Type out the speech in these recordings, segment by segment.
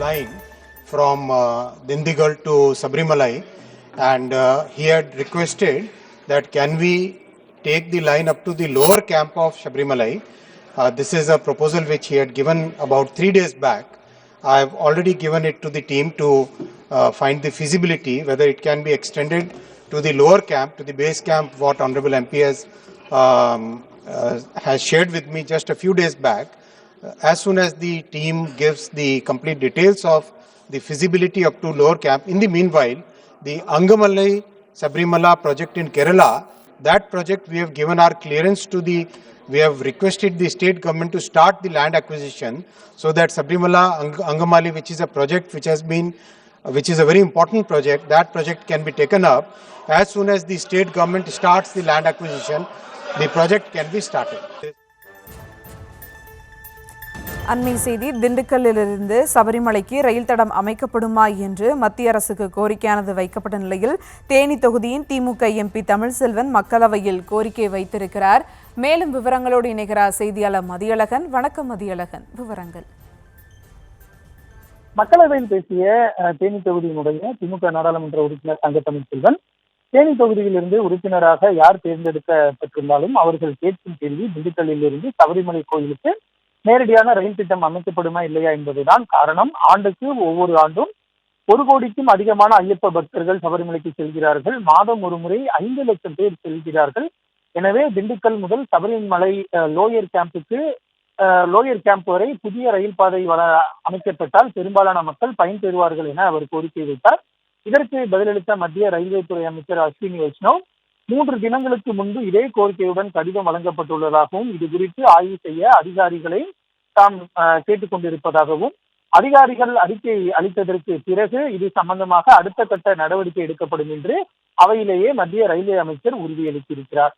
line from Dindigal to Sabrimalai, and he had requested that can we take the line up to the lower camp of Sabrimalai. This is a proposal which he had given about 3 days back. I have already given it to the team to find the feasibility, whether it can be extended to the lower camp, to the base camp, what Honorable MP has shared with me just a few days back. As soon as the team gives the complete details of the feasibility up to lower camp, in the meanwhile, the Angamalai Sabrimala project in Kerala, that project we have given our clearance to we have requested the state government to start the land acquisition so that Sabrimala Angamali, which is a project which is a very important project, that project can be taken up. As soon as the state government starts the land acquisition, the project can be started. அண்மை செய்தி, திண்டுக்கல்லிலிருந்து சபரிமலைக்கு ரயில் தடம் அமைக்கப்படுமா என்று மத்திய அரசுக்கு கோரிக்கையானது வைக்கப்பட்ட நிலையில் தேனி தொகுதியின் திமுக எம்பி தமிழ்செல்வன் மக்களவையில் கோரிக்கை வைத்திருக்கிறார். மேலும் விவரங்களோடு இணைகிறார் செய்தியாளர் மதியழகன். வணக்கம் மதியழகன், விவரங்கள். மக்களவையில் பேசிய தேனி தொகுதியினுடைய திமுக நாடாளுமன்ற உறுப்பினர் தங்க தமிழ்செல்வன், தேனி தொகுதியிலிருந்து உறுப்பினராக யார் தேர்ந்தெடுக்கப்பட்டிருந்தாலும் அவர்கள் கேட்கும் கேள்வி திண்டுக்கல்லில் இருந்து சபரிமலை கோயிலுக்கு நேரடியான ரயில் திட்டம் அமைக்கப்படுமா இல்லையா என்பதுதான் காரணம். ஆண்டுக்கு ஒவ்வொரு ஆண்டும் 1 கோடிக்கும் அதிகமான ஐயப்ப பக்தர்கள் சபரிமலைக்கு செல்கிறார்கள். மாதம் ஒரு முறை 5 லட்சம் பேர் செல்கிறார்கள். எனவே திண்டுக்கல் முதல் சபரிமலை லோயர் கேம்ப் வரை புதிய ரயில் பாதை அமைக்கப்பட்டால் பெரும்பாலான மக்கள் பயன்பெறுவார்கள் என அவர் கோரிக்கை வைத்தார். இதற்கு பதிலளித்த மத்திய ரயில்வே துறை அமைச்சர் அஸ்வினி வைஷ்ணவ், 3 தினங்களுக்கு முன்பு இதே கோரிக்கையுடன் கடிதம் வழங்கப்பட்டுள்ளதாகவும் இது குறித்து ஆய்வு செய்ய அதிகாரிகளை தாம் கேட்டுக்கொண்டிருப்பதாகவும், அதிகாரிகள் அறிக்கை அளித்ததற்கு பிறகு இது சம்பந்தமாக அடுத்த கட்ட நடவடிக்கை எடுக்கப்படும் என்று அவையிலேயே மத்திய ரயில்வே அமைச்சர் உறுதியளித்திருக்கிறார்.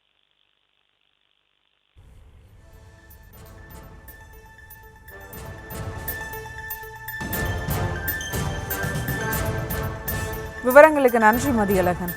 விவரங்களுக்கு நன்றி மதியழகன்.